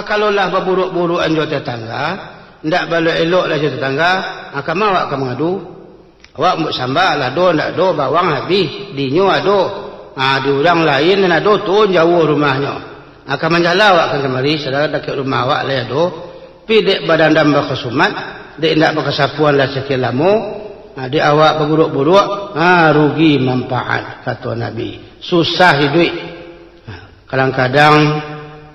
Kalaulah berburuk-buruk anjo tetangga, ndak balik elok lah tetangga, kamu awak kamu ngadu. Awak mbok sambal lah do ndak do bawang habis, dinyo ado. Di orang lain dan ado tu jauh rumahnya. Kamu jala awak kan kemari, saudara dekat rumah awak lah ado. Pi dek badan dam berkesumat, dek ndak berkesapuan lah sekian lama. Di awak berburuk-buruk, rugi manfaat kata Nabi. Susah hidup. Kadang-kadang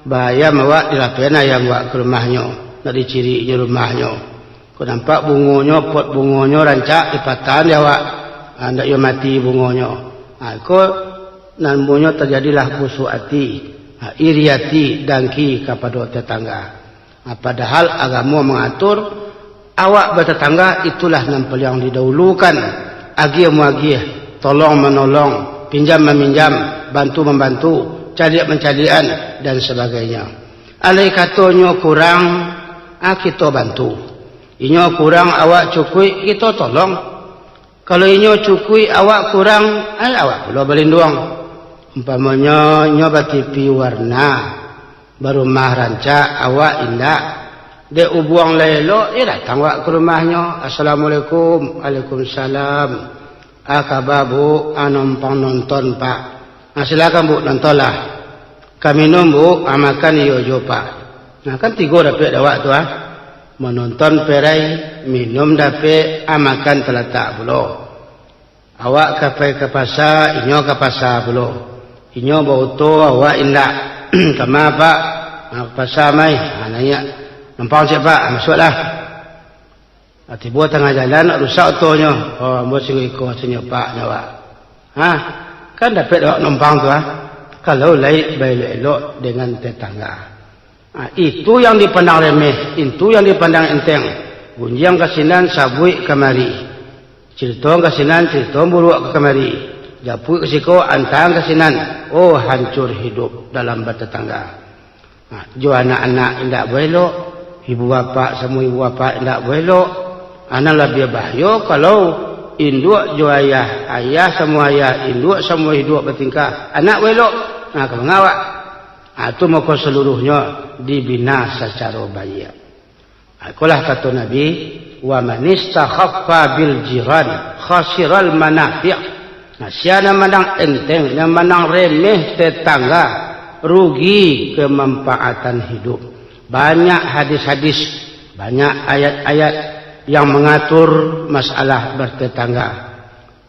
bahaya awak dilapian ayam awak ke rumahnya, nak diciri di rumahnya. Kau nampak bungonya, pot bungonya rancak dipatahan dia awak, ndak ia mati bungonya. Kau namanya terjadilah busuk hati, iri hati, dengki kepada tetangga. Padahal agama mengatur awak bertetangga itulah nampil yang didahulukan. Agih muagih, tolong menolong, pinjam meminjam, bantu membantu, cari mencarian dan sebagainya. Alai katanya kurang, kita bantu. Inyo kurang awak cukui, kita tolong. Kalau inyo cukui awak kurang, awak pula berlindung. Umpamanya nyoba TV warna, baru mah rancak awak indah. Dia ubuang lelo, datang awak ke rumahnya. Assalamualaikum, waalaikumsalam. Khabar bu, numpang nonton pak. Silakan bu, nontonlah. Kami minum bu, makan iyo pak. Kan 3 dapat awak tu menonton perai, minum dapat, makan terletak pula. Awak kapai ke pasar, inyo ke pasar pula. Inyo bau tu awak indak. Kama pak, pasar mai, nanya. Nampak cik pak, masuklah. Tiba tengah jalan, rusak otonya. Ambil singiko sini pak nyawa. Kan dapat awak numpang tu kalau lain baik elok dengan tetangga. Itu yang dipandang remeh, itu yang dipandang enteng. Gunjang kasinan, sabui kemari. Cerita kasinan, cerita buruk kemari. Japui kesiko, antang kasinan. Hancur hidup dalam bertetangga. Jo anak-anak indak belok. Ibu bapa, semua ibu bapa tidak belok. Anak lebih bahaya kalau induk jo ayah, ayah semua ayah, induk semua hidup bertingkah. Anak belok, kamu ngawak. Itu maka seluruhnya dibina secara baik. Itulah kata Nabi, wa man istakhaffa bil jiran khasiral manafi'. Siapa mandang enteng, yang mandang remeh tetangga, rugi kemanfaatan hidup. Banyak hadis-hadis, banyak ayat-ayat yang mengatur masalah bertetangga.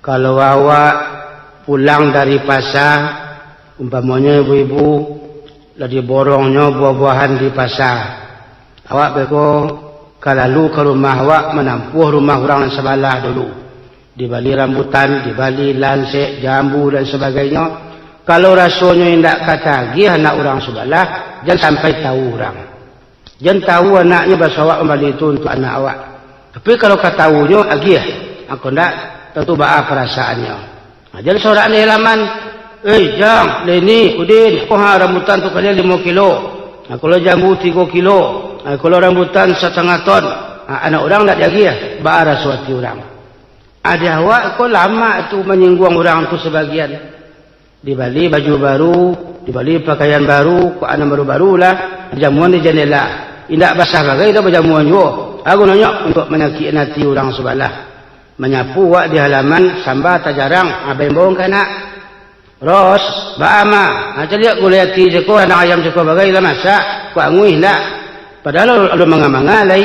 Kalau awak pulang dari pasar, umpamanya ibu-ibu lagi borongnya buah-buahan di pasar, awak beko kalalu ke rumah awak menampuh rumah orang sebelah dulu, dibali rambutan, dibali lansek, jambu dan sebagainya. Kalau rasanya tidak kata gih anak orang sebelah, jangan sampai tahu orang. Jangan tahu anaknya bahasa awak kembali itu untuk anak awak. Tapi kalau ketahunya agih, aku tidak tentu ba'a perasaannya. Jadi seorang ni halaman, Jang, Leni, Udin, rambutan tu kalian 5 kilo. Kalau jambu 3 kilo. Kalau rambutan 1,5 ton. Anak orang tak jaga ba'a rasuati orang. Ada awak kau lama tu menyinggung orang tu sebagian. Dibali baju baru, dibali pakaian baru, kau anak baru-baru lah. Jamuan di jendela. Tidak basah lagi, itu berjamuan juga. Aku nanya untuk menyakiti hati orang sebelah. Menyapu wak di halaman, sambar tak jarang. Abang bong kanak. Ros, ba'ama. Jadi aku lihat jeko, anak ayam jeko bagai lah masak. Ku angui tak. Padahal ada mengamangalai.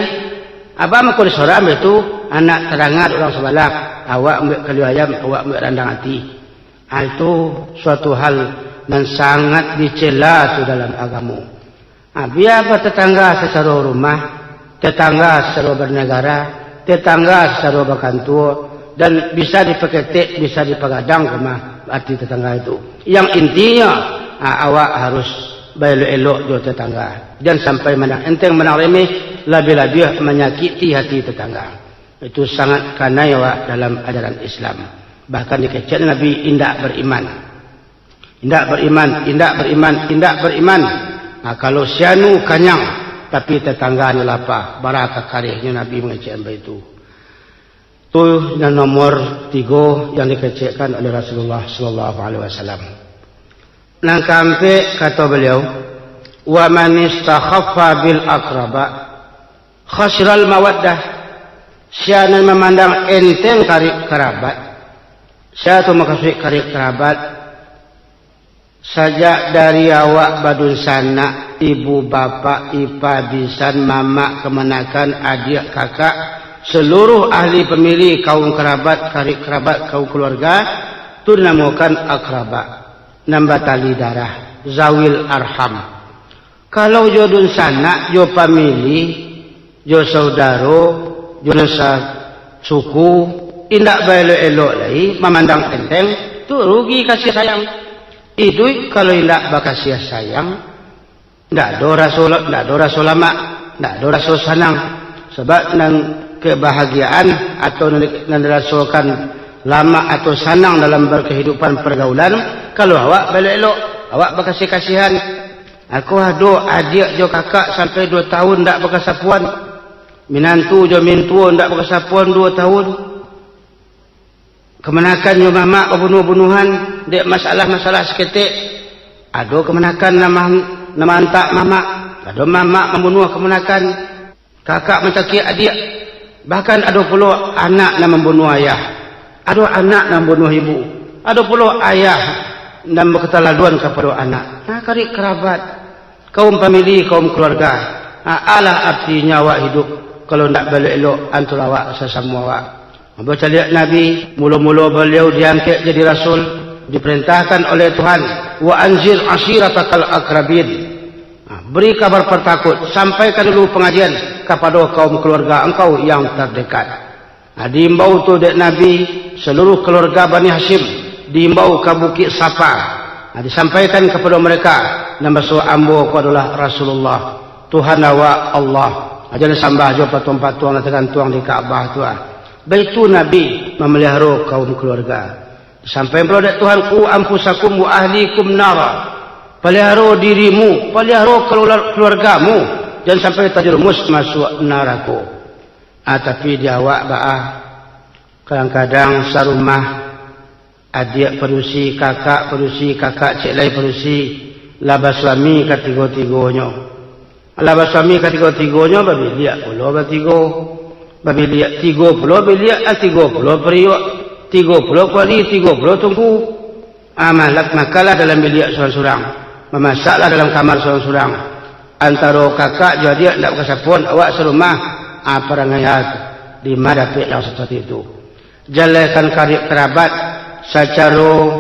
Abang aku disorang itu, anak terangat orang sebelah. Awak ambil kayu ayam, awak ambil randang hati. Itu suatu hal yang sangat dicela tu dalam agama. Biar bertetangga secara rumah, tetangga secara bernegara, tetangga secara berkantor, dan bisa dipeketik, bisa dipegadang rumah arti tetangga itu. Yang intinya, awak harus elok jo tetangga. Jangan sampai menang enteng menang remeh, lebih-lebih menyakiti hati tetangga. Itu sangat kanai awak dalam ajaran Islam. Bahkan dikecil Nabi indak beriman. Indak beriman, indak beriman, indak beriman. Kalau sianu kanyang, tapi tetangganya lapar, barakah karihnya Nabi mengecekkan itu. Itu yang nomor 3 yang dikecekkan oleh Rasulullah SAW. Nang kampe kata beliau, Wa man istakhaffa bil aqraba khasral mawaddah. Siapa yang memandang enteng karib kerabat, siapa maksud karib kerabat saja dari awak badun sana, ibu bapa ipa bisan mama kemenakan adik kakak, seluruh ahli pemilih kaum kerabat karib kerabat kaum keluarga itu dinamakan akraba, nambah tali darah, zawil arham. Kalau jodun sana jo pemilih jo saudaro jo nasa suku indak belok-elok lagi memandang enteng tu rugi kasih sayang. Itu kalau tidak bakasih sayang, tidak ada rasul lama, tidak ada rasul sanang. Sebab nang kebahagiaan atau nang dirasakan lama atau sanang dalam berkehidupan pergaulan, kalau awak belok-elok, awak bakasih kasihan. Aku ada adik jo kakak sampai 2 tahun tidak bakasapuan, minantu jo mintu tidak bakasapuan 2 tahun. Kemenakan yo mama bunuh-bunuhan dek masalah-masalah seketik. Ada kemenakan nama antak mama, ada mama membunuh kemenakan, kakak mencaki adik, bahkan ada pula anak yang membunuh ayah, ada anak yang membunuh ibu, ada pula ayah yang berketeladuan kepada anak. Nah, karib kerabat, kaum pemilih, kaum keluarga, alah arti nyawa hidup kalau tidak belok-elok antara awak sesama awak. Baca lihat Nabi, mula-mula beliau diangkat jadi Rasul, diperintahkan oleh Tuhan, wa anzir ashiratakal akrabin. Beri kabar pertakut, sampaikan dulu pengajian kepada kaum keluarga engkau yang terdekat. Diimbau tu dek Nabi, seluruh keluarga Bani Hashim, diimbau ke Bukit Safa. Disampaikan kepada mereka, nama suah ambo ku adalah Rasulullah, Tuhan wa Allah. Jangan sambah jo patung-patung dan tuang di Kaabah tu. Baitu Nabi memelihara kaum keluarga. Sampai pelodek Tuhan, ku ampusakum wa ahlikum nara. Pelihara dirimu, pelihara keluargamu, jangan sampai terjerumus masuk neraka. Tapi di awak baah, kadang-kadang sarumah adik perusi, kakak cik lain perusi, laba suami ketiga-tiganya. Laba suami ketiga-tiganya babi liak pula bertiga. Babi lihat 30 biliak 30 periuk 30 kuali 30 tunggu amalak makalah dalam biliak seorang-seorang, memasaklah dalam kamar seorang-seorang. Antara kakak jadi tidak berkesapun awak serumah perangaiat di madapik yang seperti itu. Jalankan karib kerabat secara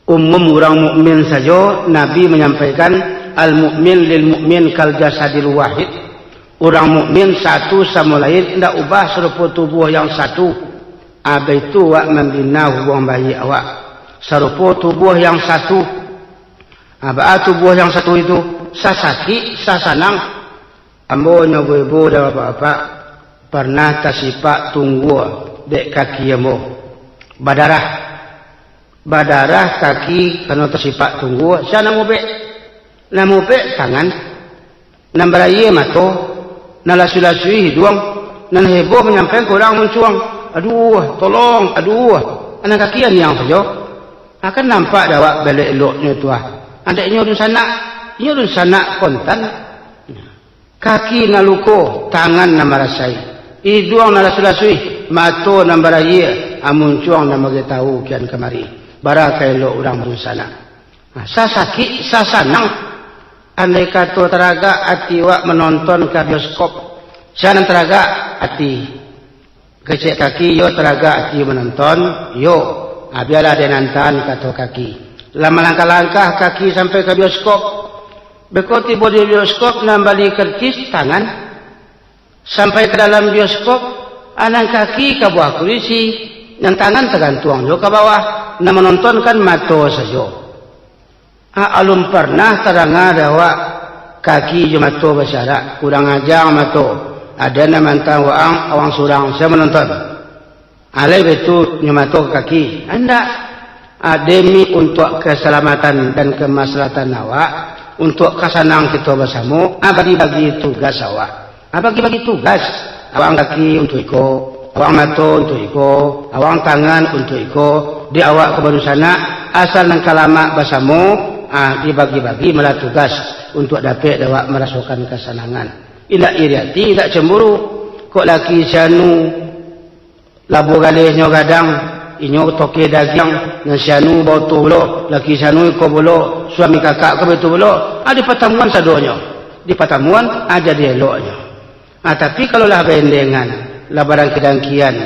umum orang mukmin saja. Nabi menyampaikan al mukmin lil mukmin kal jasadil wahid. Orang mukmin satu sama lain tidak ubah serupa tubuh yang satu. Itu wak membina hubungan bayi awak serupa tubuh yang satu. Tubuh yang satu itu sasaki sasanang. Ambo nyobo-ibu dan bapak pernah tasipak tunggu dek kaki ambo badarah kaki karena tersipak tunggu. Saya namubek tangan nambraye mato nalasu-lasui hidung, nan heboh menyampaikan kurang mencuang. Aduh, tolong, aduh. Anak kakian yang saja. Akan nampak dawak balik eloknya tuah. Adaknya nyurun sana kontan. Kaki naluko, tangan namarasai. Hidung nalasu-lasui, mato nambaraya, amuncuang namage tahu kian kemari. Barakai elok orang bersana. Sasaki, sasanang. Andai kata teraga hati wak menonton ke bioskop, jangan teraga hati kecek kaki yo teraga hati menonton yo. Biarlah dia nantan kata kaki. Lama langkah-langkah kaki sampai ke bioskop, bekoti bodi bioskop nambali kertis tangan sampai ke dalam bioskop, anak kaki ke bawah kursi, dan tangan tergantung yo ke bawah. Nah menontonkan mata saja. Alum pernah terangah dawa kaki jemato bersyarak kurang ajar mato ada namantang awang surang saya menonton alai betul jemato kaki anda demi untuk keselamatan dan kemaslahatan awak untuk kesenang kita bersama bagi tugas awak bagi tugas awang kaki untuk iko awang mato untuk iko awang tangan untuk iko di awak kebaru sana asal nang kalama bersama dibagi-bagi malah tugas untuk dapat dapat merasakan kesenangan. Tidak iriati, tidak cemburu. Kok laki sianu labu galihnya gadang, inyo toke daging, dan sianu bau tu bolo, laki sianu iko bolo, suami kakak ko betul bolo. Di pertemuan sadonya, di pertemuan ada dialognya. Tapi kalau lah bendengan, lah barang kedangkian,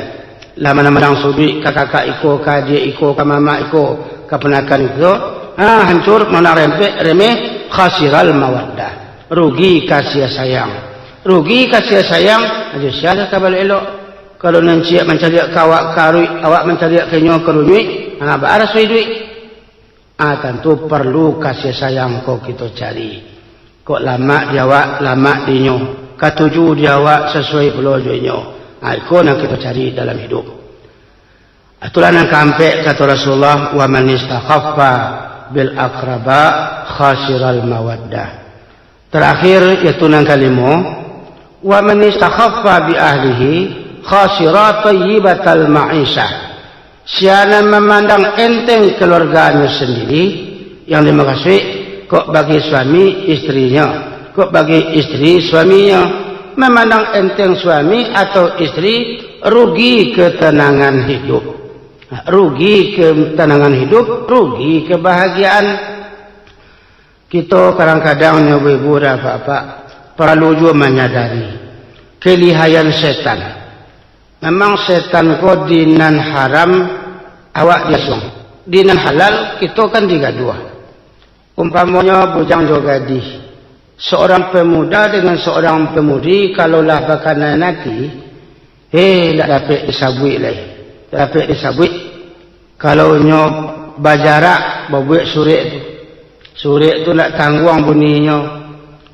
lah mana-mana sudi kakak iko, kaje iko, kamama iko, kepenakan iko, hancur mana remeh khasiral mawaddah, rugi kasih sayang. Rugi kasih sayang aja siapa kabal elok. Kalau nanti mencari kawak karui, awak mencari kenyo kerunyi, baras duit. Tentu perlu kasih sayang kau kita cari. Kok lama diawak, lama dinyo. Katuju diawak sesuai pulau dinyo. Iko nak kita cari dalam hidup. Itulah yang kampe kata Rasulullah, wa man istakhaffa bil akraba khasiral mawaddah. Terakhir yaitu nang kalimo, wa man istakhaffa bi ahlihi khasira thayyibatal ma'isah. Siapa memandang enteng keluarganya sendiri, yang dimaksud kok bagi suami istrinya, kok bagi istri suaminya, memandang enteng suami atau istri, rugi ketenangan hidup. Rugi ketenangan hidup, rugi kebahagiaan. Kita kadang-kadang ibu-ibu dan bapak perlu juga menyadari kelihayan setan. Memang setan ko dinan haram awak jasung, dinan halal kita kan digaduh. Umpamanya bujang jogadi, seorang pemuda dengan seorang pemudi kalaulah bakana nanti, tak dapat disabui lagi, dapat disabui. Kalau nyo bajarak babuik surik tu nak tangguang bunyinya.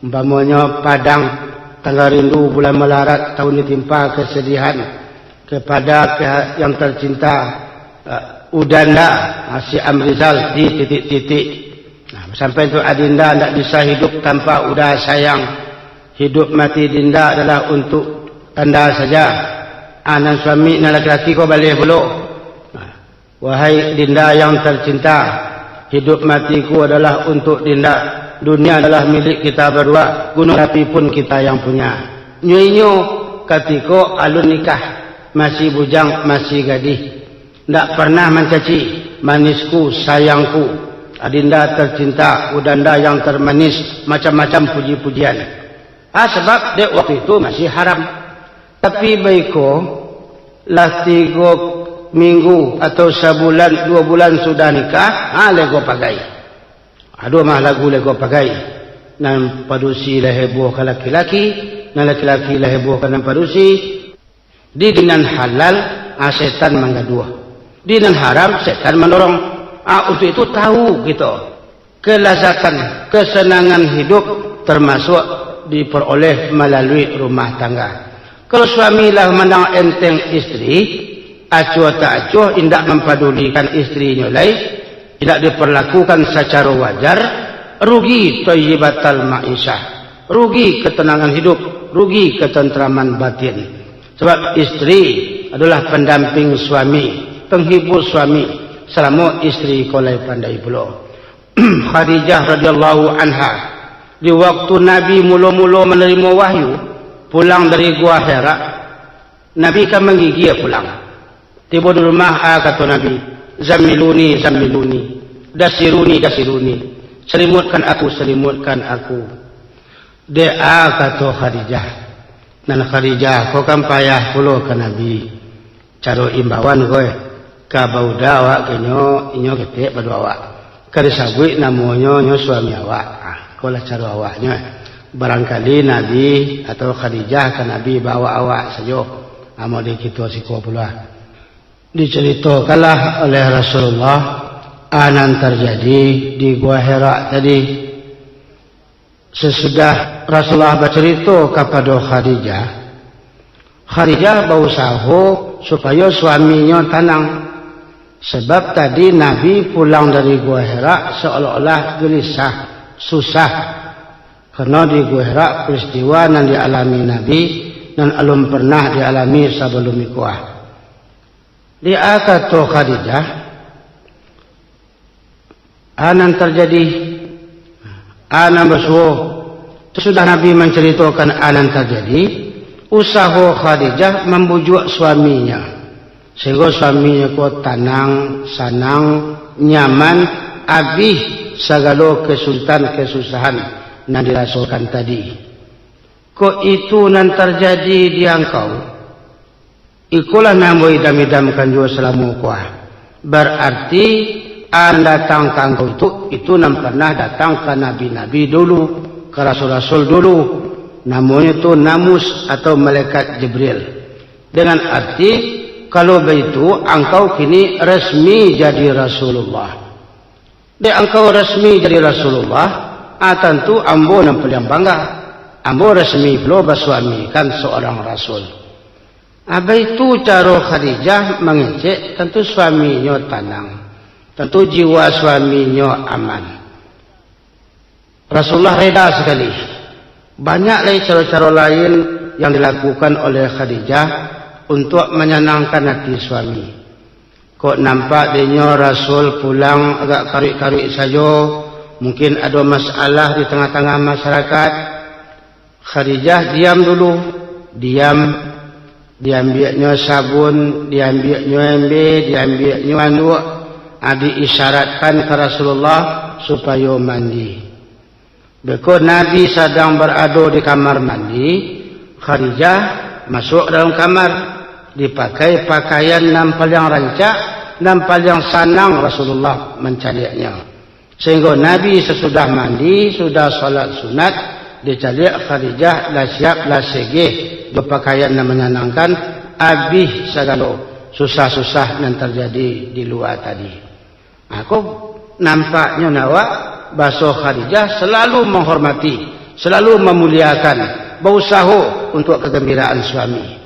Umpamanya padang tanggal rindu bulan melarat tahun ditimpa kesedihan kepada yang tercinta Udanda si Amrizal di titik-titik. Sampai itu Adinda tidak bisa hidup tanpa udah sayang. Hidup mati Dinda adalah untuk tanda saja. Anak suami dan laki-laki kau balik belum. Wahai Dinda yang tercinta, hidup matiku adalah untuk Dinda. Dunia adalah milik kita berdua, gunung api pun kita yang punya. Nyo ketika alun nikah, masih bujang, masih gadis, tidak pernah mencaci manisku, sayangku, Adinda tercinta, Udanda yang termanis, macam-macam puji-pujian. Sebab dek waktu itu masih haram. Tapi baiko lah 3 minggu atau sebulan 2 bulan sudah nikah, lego pakai. Aduh mah lagu lego pakai. Nan padusi lah heboh ke laki-laki, nan laki-laki lah heboh ke nan padusi. Di dinan halal, setan menggaduh. Dinan haram, setan mendorong. Untuk itu tahu kita kelazatan, kesenangan hidup termasuk diperoleh melalui rumah tangga. Kalau suami lah mandang enteng istri, acuh tak acuh, tidak mempedulikan istrinya lain, tidak diperlakukan secara wajar, rugi thayyibatal ma'isah, rugi ketenangan hidup, rugi ketentraman batin. Sebab istri adalah pendamping suami, penghibur suami selama istri kolai pandai pula. Khadijah radhiyallahu anha, di waktu Nabi mula-mula menerima wahyu, pulang dari gua Hira, Nabi kan menggigil pulang. Tiba di rumah, kata Nabi, Zamiluni, zamiluni, dasiruni, dasiruni, selimutkan aku, selimutkan aku. Dia kata Khadijah, dan Khadijah, kau kan payah pula ke Nabi, caro imbauan kowe, kabau dawa kenyo, inyo ketik pada awak, karisabui namanya nyo suami awak, kau lah caro awaknya. Barangkali Nabi atau Khadijah ke Nabi bawa awak saja, mau di kita siko pula. Diceritakanlah oleh Rasulullah anan terjadi di Gua Hira tadi. Sesudah Rasulullah bercerita kepada Khadijah, Khadijah berusaha supaya suaminya tenang. Sebab tadi Nabi pulang dari Gua Hira seolah-olah gelisah, susah. Karena di Gua Hira peristiwa yang dialami Nabi dan belum pernah dialami sebelum nikah. Dia kata Khadijah, anan terjadi Nombor 10. Sudah Nabi menceritakan anan terjadi, usaha Khadijah membujuk suaminya sehingga suaminya ko tenang, senang, nyaman, habis segala kesusahan yang dirasakan tadi. Kok itu nan terjadi di engkau, ikulah namanya idam-idamkan juga selama kuah. Berarti anda datang ke engkau itu nan pernah datang ke nabi-nabi dulu, ke rasul-rasul dulu. Namanya itu namus atau malaikat Jibril. Dengan arti kalau begitu engkau kini resmi jadi Rasulullah. Engkau resmi jadi Rasulullah, tentu ambo yang paling bangga. Ambo resmi belum bersuami kan seorang Rasul. Apa itu cara Khadijah mengecek? Tentu suaminya tenang, tentu jiwa suaminya aman. Rasulullah reda sekali. Banyak lagi cara-cara lain yang dilakukan oleh Khadijah untuk menyenangkan hati suami. Kok nampak dia Rasul pulang agak karik-karik saja, mungkin ada masalah di tengah-tengah masyarakat. Khadijah diam dulu, diambilnya sabun, diambilnya embe, diambilnya anduk, diisyaratkan ke Rasulullah supaya mandi. Begitu Nabi sedang berada di kamar mandi, Khadijah masuk dalam kamar, dipakai pakaian yang paling rancak dan paling senang Rasulullah mencarinya. Sehingga Nabi sesudah mandi, sudah salat sunat, dicari Khadijah lah siap lah segeh berpakaian yang menyenangkan, habis segala susah-susah yang terjadi di luar tadi. Aku nampaknya nawak bahasa Khadijah selalu menghormati, selalu memuliakan, berusaha untuk kegembiraan suami.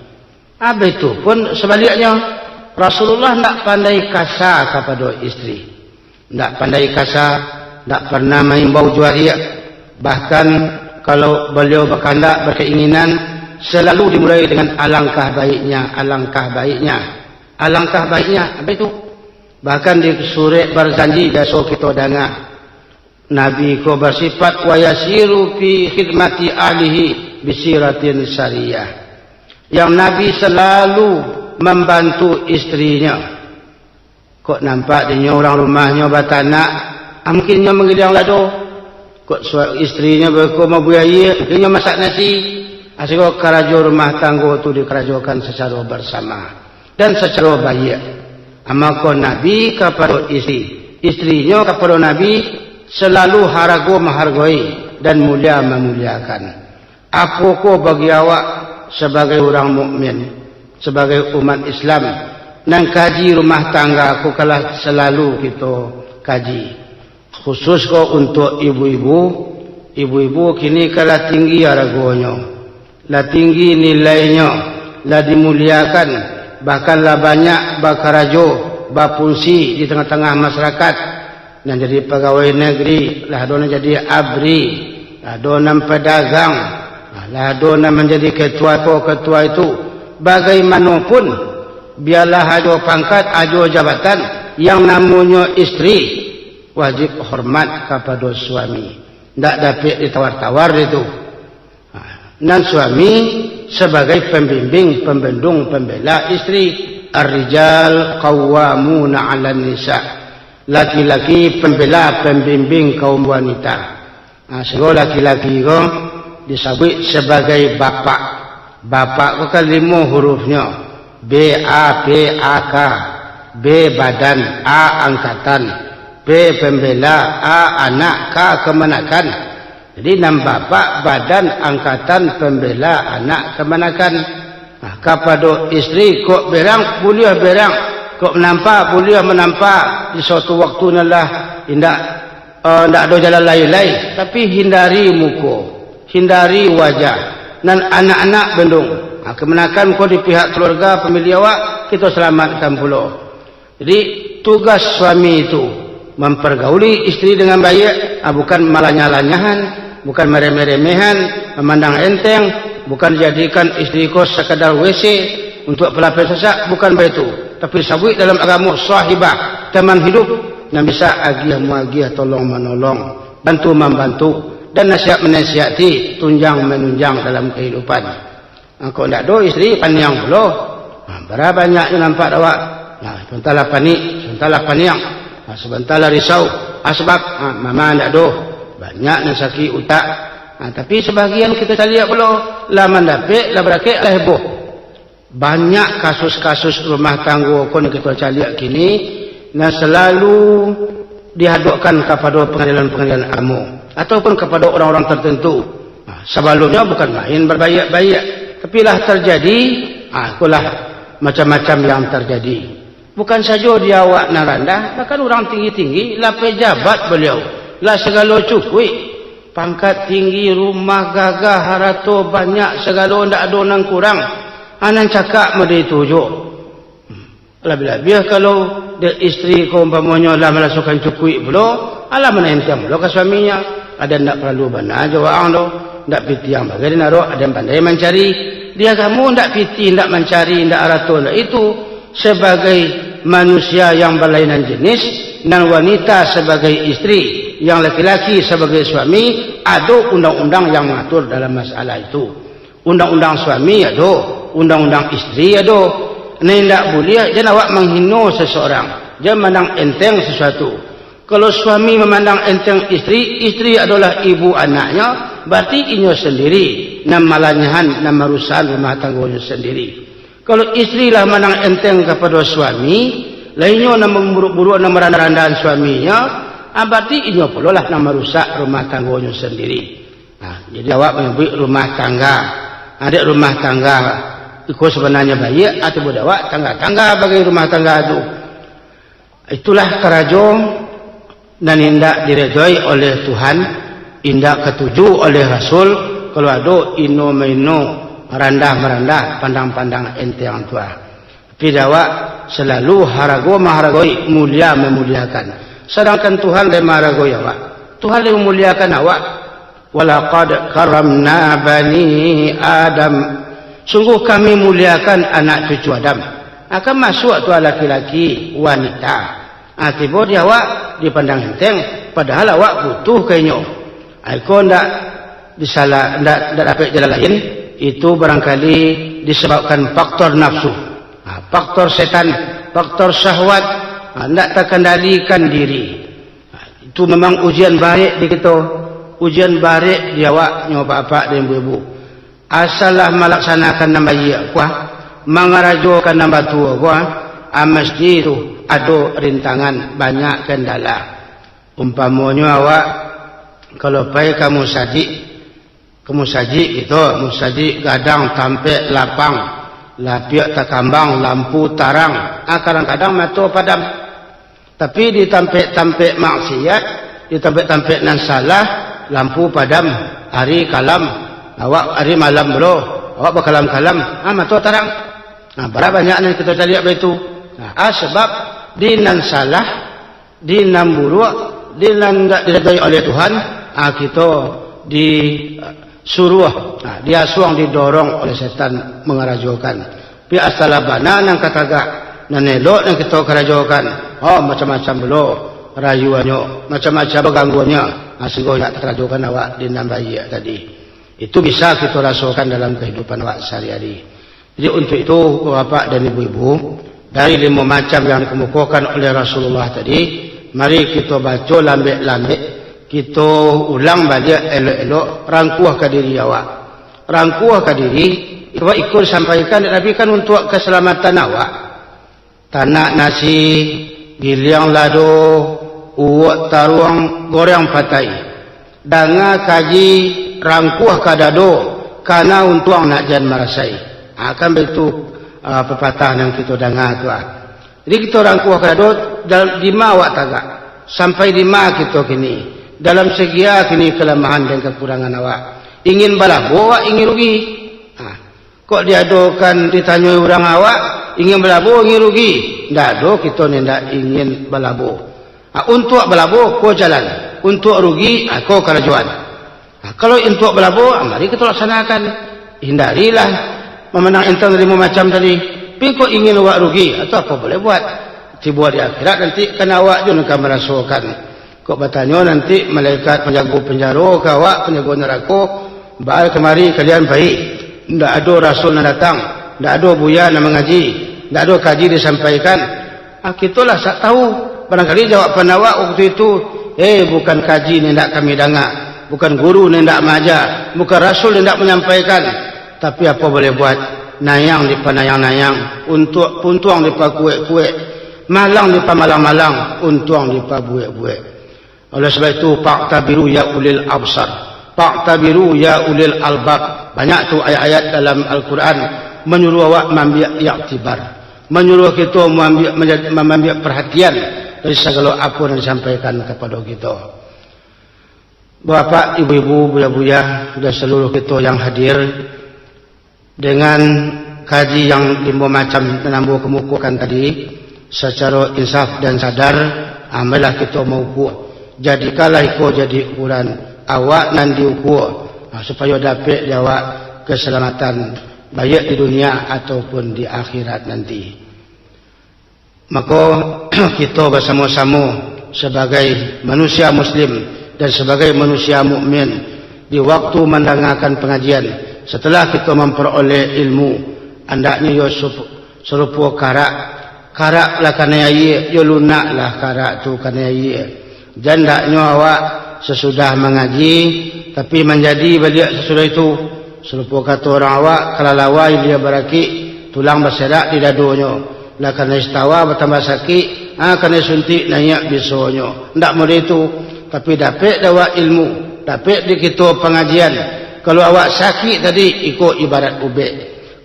Apa itu pun sebaliknya, Rasulullah tidak pandai kasar kepada istri, tidak pandai kasar, tidak pernah main bau juaria. Bahkan kalau beliau berkehendak, berkeinginan, selalu dimulai dengan alangkah baiknya, alangkah baiknya, alangkah baiknya. Apa itu? Bahkan di surat berjanji biasa kita dengar, Nabi ko bersifat wa yasiru fi khidmati ahlihi bisiratin syariah. Yang Nabi selalu membantu istrinya. Kok nampak dia orang rumahnya batanak, mungkinnya menggidang lado. Kok istrinya berkoma buaya, mungkinnya masak nasi. Asyik kerajo rumah tangga itu dikerajokan secara bersama dan secara baik. Maka Nabi kepada istrinya kepada Nabi selalu harago menghargai dan mulia memuliakan. Apa ko bagi awak sebagai orang mukmin, sebagai umat Islam, nang kaji rumah tangga aku kalah selalu kita kaji. Khusus ko untuk ibu-ibu kini kalah tinggi haragonya, lah tinggi nilainya, lah dimuliakan, bahkan lah banyak bakarajo, bafungsi di tengah-tengah masyarakat. Dan jadi pegawai negeri, lah dona jadi abri, lah dona pedagang, lah dona menjadi ketua itu. Bagaimanapun, biarlah ajo pangkat, ajo jabatan, yang namanya istri wajib hormat kepada suami. Tidak dapat ditawar-tawar itu. Dan suami sebagai pembimbing, pembendung, pembela istri. Ar-rijal qawwamuna 'alan nisa'. Laki-laki pembela, pembimbing kaum wanita. Sehingga laki-laki itu disebut sebagai bapak. Bapak itu kan 5 hurufnya. B-A-P-A-K. B badan, A angkatan, B pembela, A anak, K kemenakan. Jadi 6 bapak, badan, angkatan, pembela, anak, kemenakan. Kepada istri kok berang, boleh berang. Kok menampak, boleh menampak. Di suatu waktu nalah tidak ada jalan lain-lain. Tapi hindari muka, hindari wajah. Dan anak-anak bendung. Kemenakan kau di pihak keluarga pemilih awak, kita selamatkan pula. Jadi tugas suami itu mempergauli istri dengan baik, bukan malah nyala-nyahan, bukan meremeh-remehan, memandang enteng, bukan jadikan istri kau sekadar WC untuk pelapis sesak, bukan begitu. Tapi sabit dalam agama sahibah, teman hidup yang bisa agiah muagiah tolong menolong bantu-membantu, dan nasihat-menasihati, tunjang-menunjang dalam kehidupan. Kau tidak ada isteri paniang pula. Berapa banyak yang nampak awak. Sebentarlah panik, sebentarlah paniang, sebentarlah risau. Sebab mama tidak ada. Banyak yang sakit utak. Tapi sebagian kita lihat pula, lah mendapik, lah berakik, lah heboh. Banyak kasus-kasus rumah tangga yang kita lihat kini, yang selalu dihadapkan kepada pengadilan-pengadilan agama ataupun kepada orang-orang tertentu. Sebelumnya bukan main berbaik-baik, tapi lah terjadi, itulah macam-macam yang terjadi. Bukan saja dia awak narandah, bahkan orang tinggi-tinggi, lah pejabat beliau, lah segala cukui, pangkat tinggi, rumah gagah, harato banyak, segala ndak ada nang kurang. Anan cakap mesti tujuk. Lebih-lebih kalau dia isteri kau umpamanya lah melasukan cukui pula, alah mana enteng pula ke suaminya. Ada ndak perlu benar jawab tu, ndak piti yang bagai naruh, ada yang pandai mencari. Dia kamu ndak piti, ndak mencari, ndak arato, ndak itu sebagai manusia yang berlainan jenis dan wanita sebagai istri, yang laki-laki sebagai suami, ada undang-undang yang mengatur dalam masalah itu. Undang-undang suami ada, undang-undang istri ada. Ini tidak boleh jangan awak menghina seseorang, jangan memandang enteng sesuatu. Kalau suami memandang enteng istri, istri adalah ibu anaknya, berarti inya sendiri nam malanyahan, nam marusan rumah tangganya sendiri. Kalau istri lah memandang enteng kepada suami, lainnya nam memburuk-buruk, nam meranda-randaan suaminya, berarti inya pula lah nam merusak rumah tangganya sendiri. Jadi awak menyebut rumah tangga, adik rumah tangga. Itu sebenarnya baik atau budawak tangga-tangga bagi rumah tangga itu. Itulah kerajaan dan indak diredai oleh Tuhan, indak ketuju oleh Rasul. Kalau ada ino-mino, merandah-merandah, pandang-pandang enteng tua. Tapi dawak selalu harago maharagoi, mulia memuliakan. Sedangkan Tuhan lebih maharagoi awak. Tuhan lebih memuliakan awak. Walaqad karamna bani Adam. Sungguh kami muliakan anak cucu Adam. Akan masuk tu laki-laki, wanita. Tiba dia awak dipandang enteng, padahal awak butuh kayaknya. Aku ndak disalah, ndak dapat jalan lain. Itu barangkali disebabkan faktor nafsu, faktor setan, faktor syahwat, ndak terkendalikan diri. Itu memang ujian baik di kita, ujian baik di awak nyoba bapak dan ibu-ibu. Asalah melaksanakan nama iya kuah, mengarajokan nama tua kuah, mesti itu ada rintangan, banyak kendala. Umpamanya awak kalau pai kamu saji itu, musaji gadang tampek lapang, lapiak takambang, lampu tarang, kadang-kadang mata padam. Tapi di tampek maksiat, di tampek nan salah, lampu padam, hari kalam. Awak hari malam bro, awak berkalam-kalam, mata tarang. Berapa banyak yang kita lihat begitu. Sebab dinan salah, dinan buruk, dinan tidak diredai oleh Tuhan, kita disuruh, diasuang, didorong oleh setan mengarajokan. Pi asalah bana nang kataga, nan elok nang kita karajokan. Macam-macam bro rayuannya, macam-macam gangguannya. Sehingga nak karajokan awak dinan bayi tadi. Itu bisa kita rasakan dalam kehidupan awak sehari-hari. Jadi untuk itu bapak dan ibu-ibu, dari 5 macam yang dikemukakan oleh Rasulullah tadi, mari kita baca lambik-lambik, kita ulang balik elok-elok, rangkuh ke diri awak. Rangkuh ke diri, ikut sampaikan Nabi kan untuk keselamatan awak. Tanak nasi, giliang lado, uwak taruang, goreng patai. Danga kaji, rangkuh kadado, karena untuk nak jangan merasai. Akan begitu pepatah yang kita dengar tu. Jadi kita rangkuh kadado dalam 5 awak tagak. Sampai 5 kita kini. Dalam segi kini kelemahan dan kekurangan awak. Ingin balabo, awak ingin rugi. Kok diadokan ditanya orang awak, ingin balabo, ingin rugi. Tak ada, kita tidak ingin balabo. Untuk balabo, kau jalan. Untuk rugi, kau kerajuan. Kalau untuk balabo, mari kita laksanakan. Hindarilah memandang enteng dari macam tadi. Tapi kau ingin awak rugi, atau apa boleh buat? Dibuat di akhirat nanti kena awak juga akan merasakan. Kok bertanya nanti malaikat penjaga penjara ke awak, penjaga neraka, baal kemari kalian baik. Tidak ada rasul yang datang, tidak ada buya yang mengaji, tidak ada kaji disampaikan. Kitalah tak tahu. Barangkali jawapan awak waktu itu, bukan kaji yang tidak kami dengar, bukan guru yang tidak mengajar, bukan rasul yang tidak menyampaikan. Tapi apa boleh buat? Nayang di panayang-nayang, untuang di pa kuek-kuek, malang di pa malang-malang, untuang di pa buek-buek. Oleh sebab itu, fa'tabiru ya ulil absar, fa'tabiru ya ulil albab. Banyak tu ayat-ayat dalam Al-Quran menyuruh awak mengambil iktibar, menyuruh kita mengambil perhatian dari segala apa yang disampaikan kepada kita. Bapak, ibu-ibu, buya-buya dan seluruh kita yang hadir, dengan kaji yang 5 macam menambah kemukukan tadi, secara insaf dan sadar, amalah kita mengukur. Jadikanlah ikut jadi ukuran awak nan diukur, supaya dapat jawab keselamatan baik di dunia ataupun di akhirat nanti. Maka kita bersama-sama sebagai manusia muslim dan sebagai manusia mukmin, di waktu mendengarkan pengajian, setelah kita memperoleh ilmu, hendaknya serupa karak lah kana ia lunak lah karak tu kana ia. Jandaknya awak sesudah mengaji, tapi menjadi balik sesudah itu, serupa kata orang awak, kalau lawai dia berakik, tulang berserak di dadunya, lah kena istawa bertambah sakit, kena suntik naik bisonya. Tidak mudah itu, tapi dapat dapat ilmu, dapat di kita pengajian. Kalau awak sakit tadi, ikut ibarat ubek.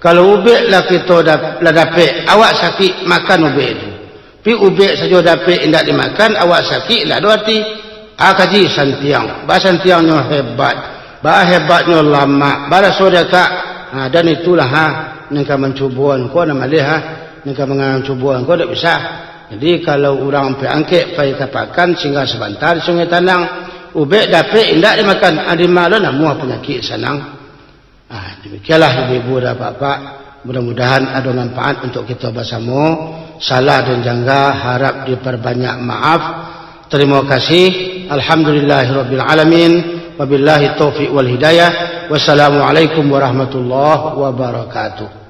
Kalau ubek lah kita lah dapat, awak sakit makan ubek itu. Pi ubek saja dapat tidak dimakan, awak sakit lah doati. Kaji santiang, bah santiangnya hebat, bah hebatnya lama, bah sedekah. Dan itulah nengka mencubuan ko nama dia nengka mencubuan ko tak bisa. Jadi kalau orang pergi angkat pergi kapakan singgah sebentar di Sungai Tanang, ubek dapat tidak dimakan, adi malu namuah penyakit sanang. Demikianlah ibu-ibu dan bapak, mudah-mudahan ada manfaat untuk kita bersama. Salah dan jangga harap diperbanyak maaf. Terima kasih. Alhamdulillahirabbil alamin. Wabillahi taufiq wal hidayah. Wassalamualaikum warahmatullahi wabarakatuh.